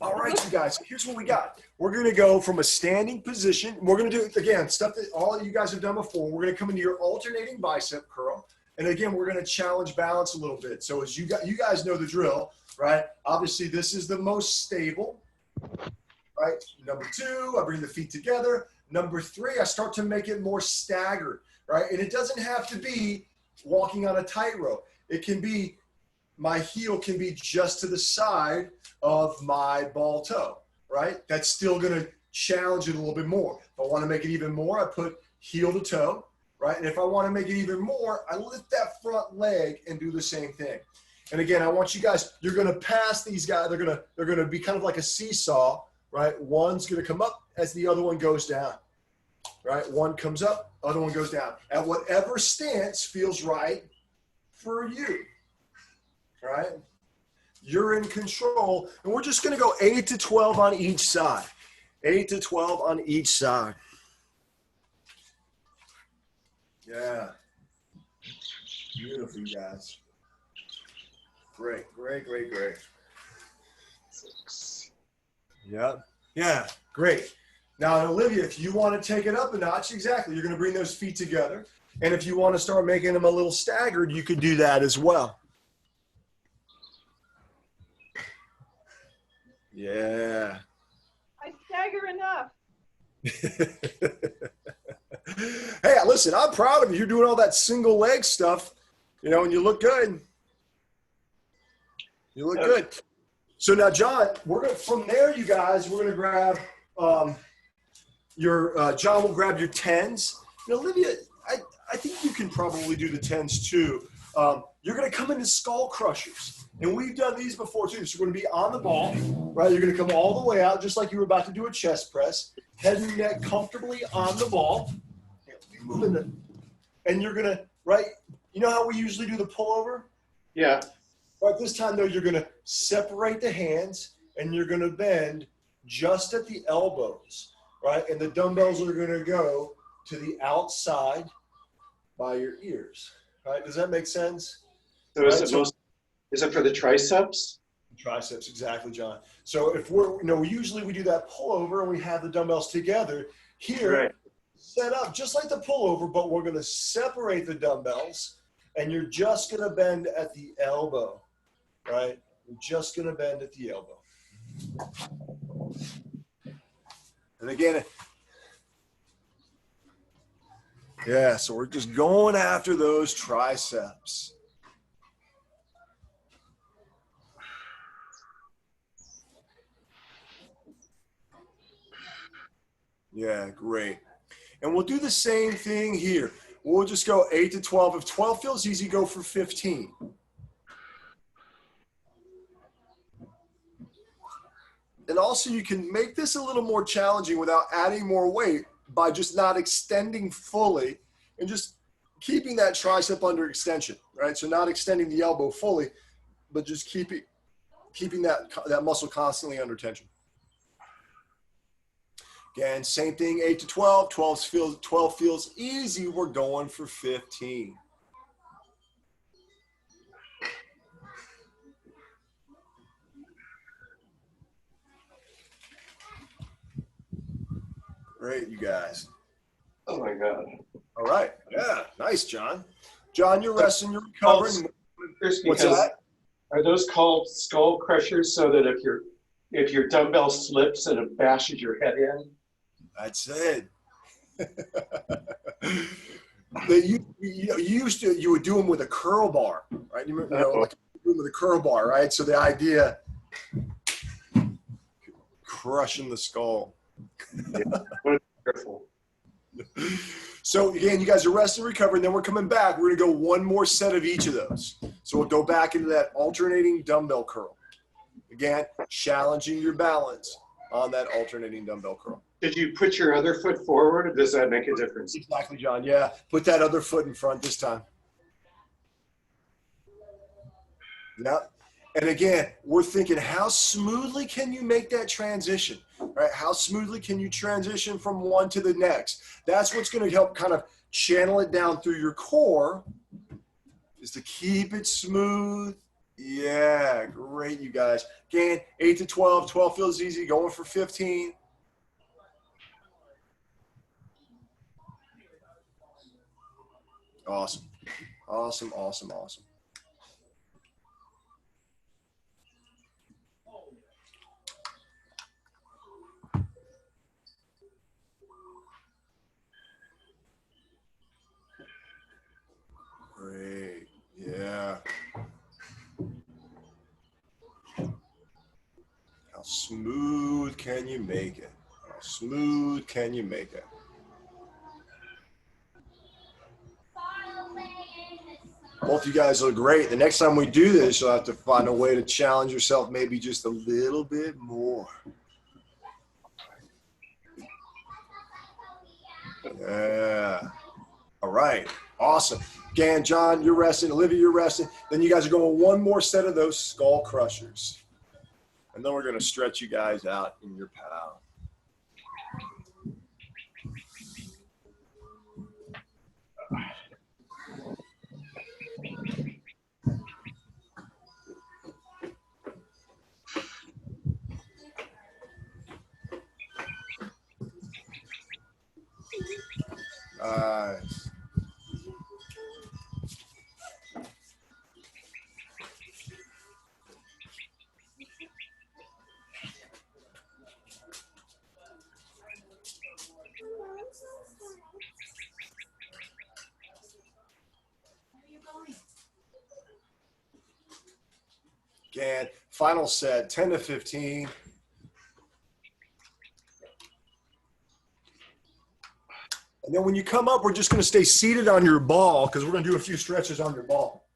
right, you guys, here's what we got. We're going to go from a standing position. We're going to do, again, stuff that all of you guys have done before. We're going to come into your alternating bicep curl. And again, we're going to challenge balance a little bit. So as you guys know the drill, right? Obviously, this is the most stable, right? Number 2, I bring the feet together. Number 3, I start to make it more staggered, right? And it doesn't have to be walking on a tightrope. It can be, my heel can be just to the side of my ball toe, right? That's still going to challenge it a little bit more. If I want to make it even more, I put heel to toe, right? And if I want to make it even more, I lift that front leg and do the same thing. And again, I want you guys, you're going to pass these guys. They're going to be kind of like a seesaw, right? One's going to come up as the other one goes down, right? One comes up, other one goes down. At whatever stance feels right for you, right? You're in control, and we're just going to go 8 to 12 on each side. 8 to 12 on each side. Yeah. Beautiful, you guys. Great. Yeah. Yeah, great. Now, Olivia, if you want to take it up a notch, exactly, you're going to bring those feet together. And if you want to start making them a little staggered, you could do that as well. Yeah. I stagger enough. Hey, listen, I'm proud of you. You're doing all that single leg stuff, and you look good. You look good. So now, John, from there, you guys, we're going to grab John will grab your 10s. And Olivia, I think you can probably do the 10s too. You're going to come into skull crushers. And we've done these before too. So we're going to be on the ball, right? You're going to come all the way out, just like you were about to do a chest press. Head and neck comfortably on the ball. And you're going to, right? You know how we usually do the pullover? Yeah. Right, this time though, you're going to separate the hands and you're going to bend just at the elbows, right? And the dumbbells are going to go to the outside by your ears, right? Does that make sense? So is it for the triceps? Triceps, exactly, John. So if usually we do that pullover and we have the dumbbells together. Here, right. Set up just like the pullover, but we're going to separate the dumbbells and you're just going to bend at the elbow, right? You're just going to bend at the elbow. And again, yeah, so we're just going after those triceps. Yeah, great. And we'll do the same thing here. We'll just go 8 to 12. If 12 feels easy, go for 15. And also you can make this a little more challenging without adding more weight by just not extending fully and just keeping that tricep under extension, right? So not extending the elbow fully, but just keeping that muscle constantly under tension. Again, same thing, 8 to 12. 12 feels easy. We're going for 15. Great, you guys. Oh my God. All right. Yeah, nice, John. John, you're resting, you're recovering. What's that? Are those called skull crushers so that if your dumbbell slips and it bashes your head in? That's it. You would do them with a curl bar, right? Like with a curl bar, right? So the idea, crushing the skull. Careful. So again, you guys are resting, recovering. Then we're coming back. We're gonna go one more set of each of those. So we'll go back into that alternating dumbbell curl. Again, challenging your balance on that alternating dumbbell curl. Did you put your other foot forward, or does that make a difference? Exactly, John. Yeah, put that other foot in front this time. Yep. And again, we're thinking, how smoothly can you make that transition, right? How smoothly can you transition from one to the next? That's what's going to help kind of channel it down through your core just to keep it smooth. Yeah, great, you guys. Again, 8 to 12. 12 feels easy. Going for 15. Awesome. Awesome, awesome, awesome. Great. Yeah. How smooth can you make it? How smooth can you make it? Both you guys look great. The next time we do this, you'll have to find a way to challenge yourself maybe just a little bit more. Yeah. All right. Awesome. Again, John, you're resting. Olivia, you're resting. Then you guys are going one more set of those skull crushers. And then we're going to stretch you guys out in your pal. Nice. Again, final set, 10 to 15. And then when you come up, we're just going to stay seated on your ball because we're going to do a few stretches on your ball.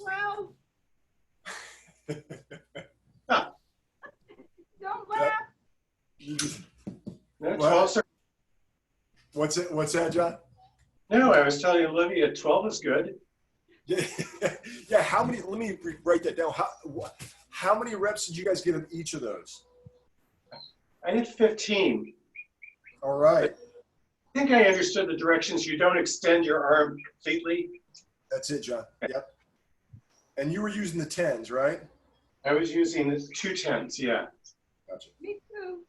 Well, don't laugh. No, 12, sir. What's it? What's that, John? No, I was telling Olivia 12 is good. Yeah, yeah. How many? Let me write that down. How many reps did you guys get of each of those? I did 15. All right. I think I understood the directions. You don't extend your arm completely. That's it, John. Yep. And you were using the 10s, right? I was using the 2 10s, yeah. Gotcha. Me too.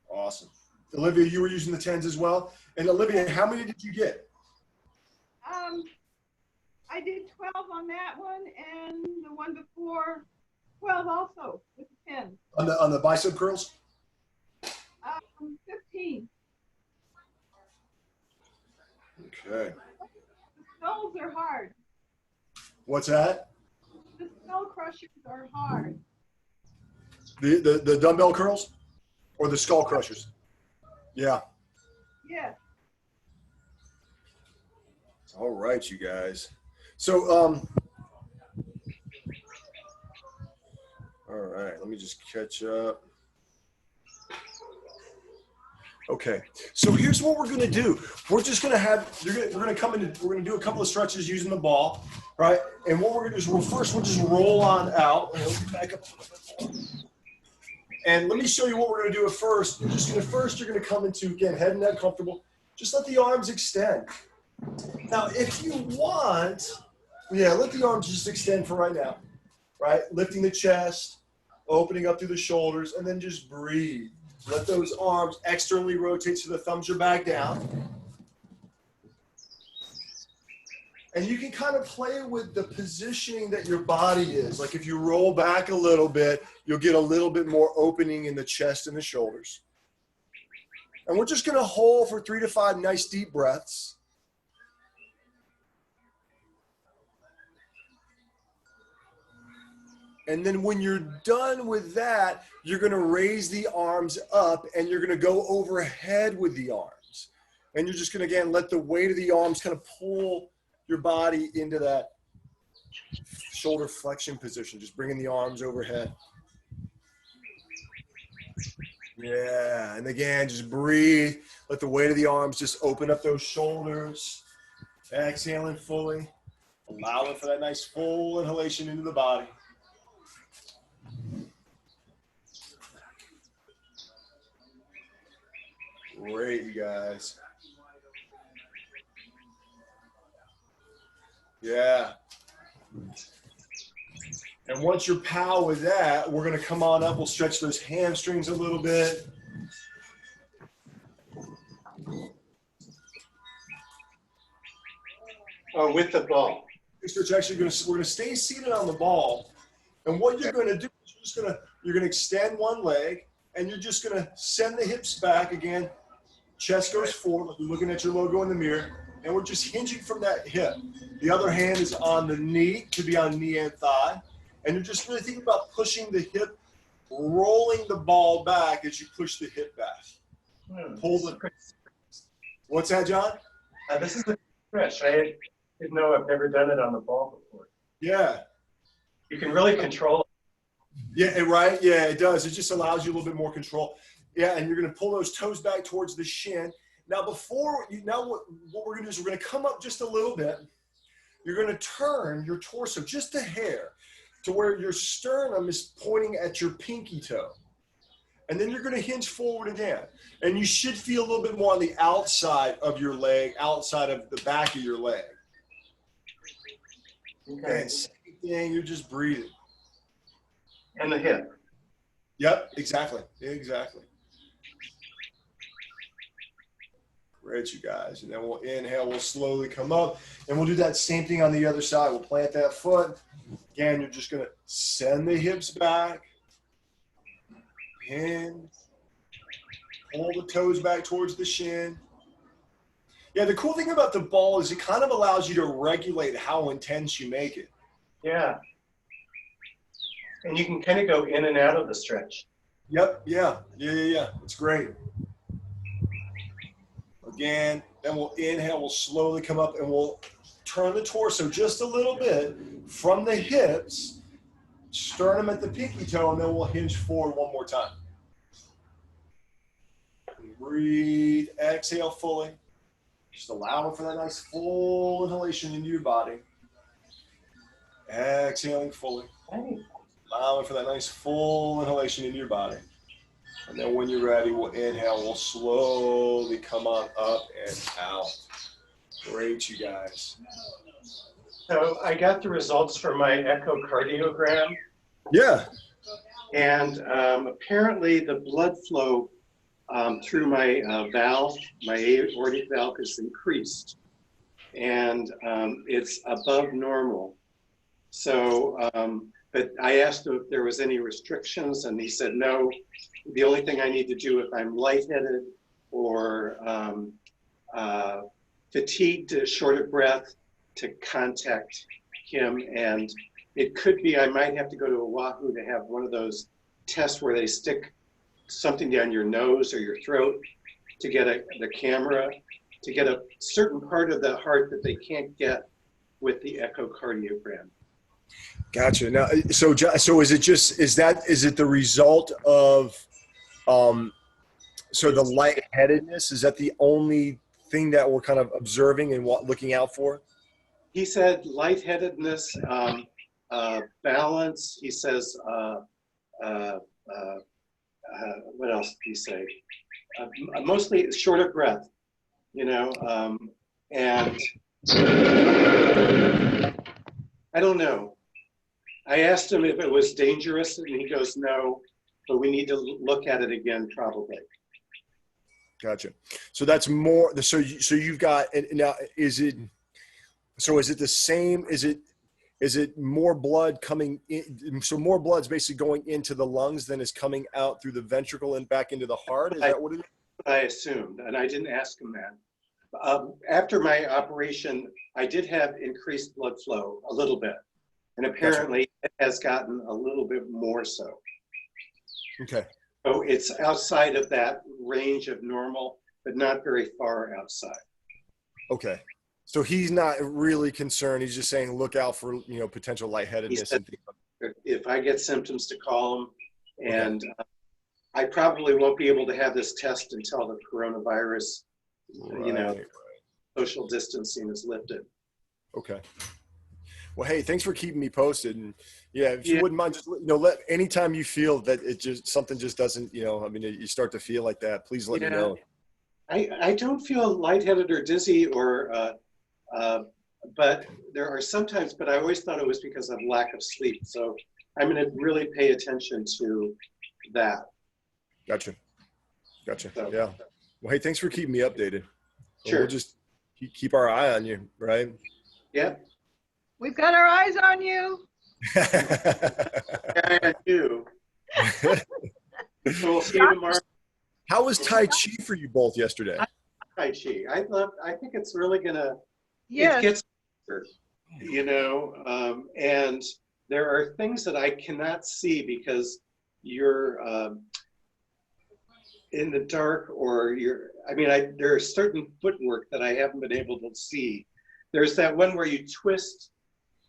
Awesome. Olivia, you were using the 10s as well. And Olivia, how many did you get? I did 12 on that one, and the one before 12 also with the 10. On the bicep curls? 15. Okay. The skulls are hard. What's that? The skull crushers are hard. The dumbbell curls or the skull crushers? Yeah. Yes. All right, you guys. So, all right, let me just catch up. Okay, so here's what we're gonna do. We're just gonna have, we're gonna come in, we're gonna do a couple of stretches using the ball, right? And what we're gonna do is we'll just roll on out. And we'll back up. And let me show you what we're gonna do at first. You're gonna come into, again, head and neck comfortable. Just let the arms extend. Now, if you want, yeah, let the arms just extend for right now, right? Lifting the chest, opening up through the shoulders, and then just breathe. Let those arms externally rotate so the thumbs are back down. And you can kind of play with the positioning that your body is. Like if you roll back a little bit, you'll get a little bit more opening in the chest and the shoulders. And we're just going to hold for 3 to 5 nice deep breaths. And then when you're done with that, you're going to raise the arms up and you're going to go overhead with the arms. And you're just going to, again, let the weight of the arms kind of pull your body into that shoulder flexion position, just bringing the arms overhead. Yeah, and again, just breathe. Let the weight of the arms just open up those shoulders. Exhaling fully. Allowing for that nice full inhalation into the body. Great, you guys. Yeah. And once you're pal with that, we're going to come on up. We'll stretch those hamstrings a little bit. Oh, with the ball. We're actually going to stay seated on the ball. And what you're going to do is you're going to extend one leg, and you're just going to send the hips back again. Chest goes forward, like you're looking at your logo in the mirror, and we're just hinging from that hip. The other hand is on the knee, could be on knee and thigh. And you're just really thinking about pushing the hip, rolling the ball back as you push the hip back. Pull the. What's that, John? This is a stretch. I didn't know. I've never done it on the ball before. Yeah. You can really control it. Yeah, right. Yeah, it does. It just allows you a little bit more control. Yeah, and you're going to pull those toes back towards the shin. Now, what we're going to do is we're going to come up just a little bit. You're going to turn your torso just a hair to where your sternum is pointing at your pinky toe. And then you're going to hinge forward again. And you should feel a little bit more on the outside of your leg, outside of the back of your leg. Okay. And same thing, you're just breathing. And the hip. Yep, exactly. Exactly. Great, you guys. And then we'll inhale, we'll slowly come up. And we'll do that same thing on the other side. We'll plant that foot. Again, you're just going to send the hips back. Hinge. Pull the toes back towards the shin. Yeah, the cool thing about the ball is it kind of allows you to regulate how intense you make it. Yeah. And you can kind of go in and out of the stretch. Yep, yeah. It's great. Again, then we'll inhale, we'll slowly come up, and we'll turn the torso just a little bit from the hips, sternum at the pinky toe, and then we'll hinge forward one more time. Breathe, exhale fully. Just allowing for that nice full inhalation into your body. Exhaling fully. Allowing for that nice full inhalation into your body. And then when you're ready, we'll inhale. We'll slowly come on up and out. Great, you guys. So I got the results for my echocardiogram. Yeah. And apparently the blood flow through my valve, my aortic valve, is increased. And it's above normal. So, but I asked him if there was any restrictions, and he said no. The only thing I need to do if I'm lightheaded or fatigued, short of breath, to contact him. And it could be I might have to go to Oahu to have one of those tests where they stick something down your nose or your throat to get the camera, to get a certain part of the heart that they can't get with the echocardiogram. Gotcha. Now, so is it the result of, so the lightheadedness, is that the only thing that we're kind of observing and looking out for? He said lightheadedness, balance. He says, what else did he say? Mostly short of breath, and I don't know. I asked him if it was dangerous, and he goes, no, but we need to look at it again, probably. Gotcha. So that's more, so you've got, now is it the same? Is it more blood coming in? So more blood's basically going into the lungs than is coming out through the ventricle and back into the heart? Is that what it is? I assumed, and I didn't ask him that. After my operation, I did have increased blood flow a little bit. And apparently it has gotten a little bit more so. Okay. So it's outside of that range of normal, but not very far outside. Okay. So he's not really concerned. He's just saying, look out for, potential lightheadedness. He said, if I get symptoms, to call him. And I probably won't be able to have this test until the coronavirus, Right. social distancing is lifted. Okay. Well, hey, thanks for keeping me posted. And yeah, if you Yeah. wouldn't mind, just let anytime you feel that it just something just doesn't, I mean, you start to feel like that, please let me Yeah. know. I don't feel lightheaded or dizzy but there are sometimes, but I always thought it was because of lack of sleep. So I'm going to really pay attention to that. Gotcha. So, Yeah. Well, hey, thanks for keeping me updated. Sure. We'll just keep our eye on you, right? Yeah. We've got our eyes on you. I do. So we'll see you tomorrow. How was Tai Chi for you both yesterday? Tai Chi. I think it's really gonna. Yes. It gets better, and there are things that I cannot see because you're in the dark, or there are certain footwork that I haven't been able to see. There's that one where you twist,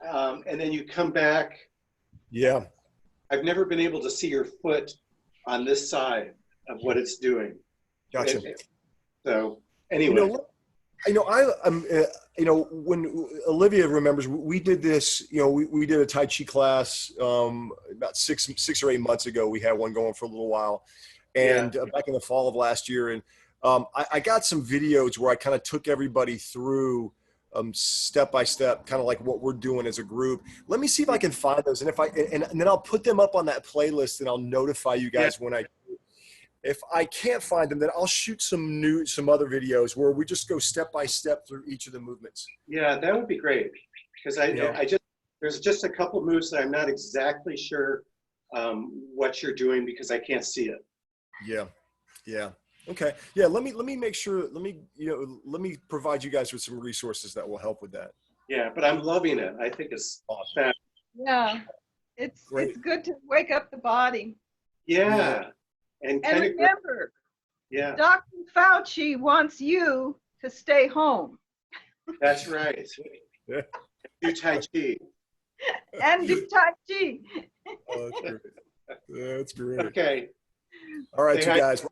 and then you come back. Yeah. I've never been able to see your foot on this side of what it's doing. Gotcha. So anyway. When Olivia remembers, we did this, we did a Tai Chi class about six or 8 months ago. We had one going for a little while, and back in the fall of last year. And I got some videos where I kind of took everybody through step by step, kind of like what we're doing as a group. Let me see if I can find those, and and then I'll put them up on that playlist, and I'll notify you guys when I. If I can't find them, then I'll shoot some other videos where we just go step by step through each of the movements. Yeah, that would be great, because there's just a couple moves that I'm not exactly sure what you're doing because I can't see it. Yeah. Okay. Yeah. Let me make sure. Let me provide you guys with some resources that will help with that. Yeah, but I'm loving it. I think it's awesome. Yeah, it's good to wake up the body. Yeah. And remember, Dr. Fauci wants you to stay home. That's right. Do Tai Chi. And do Tai Chi. Oh, that's great. That's great. Okay. All right, you guys.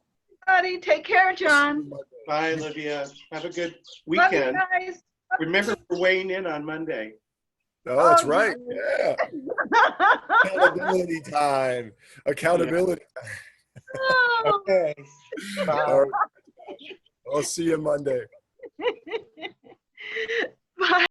Everybody, take care, John. Bye, Olivia. Have a good weekend. Love you guys. Remember, we're weighing in on Monday. Oh, that's right. Yeah. Accountability time. Accountability. Oh. Okay. Bye. All right. I'll see you Monday.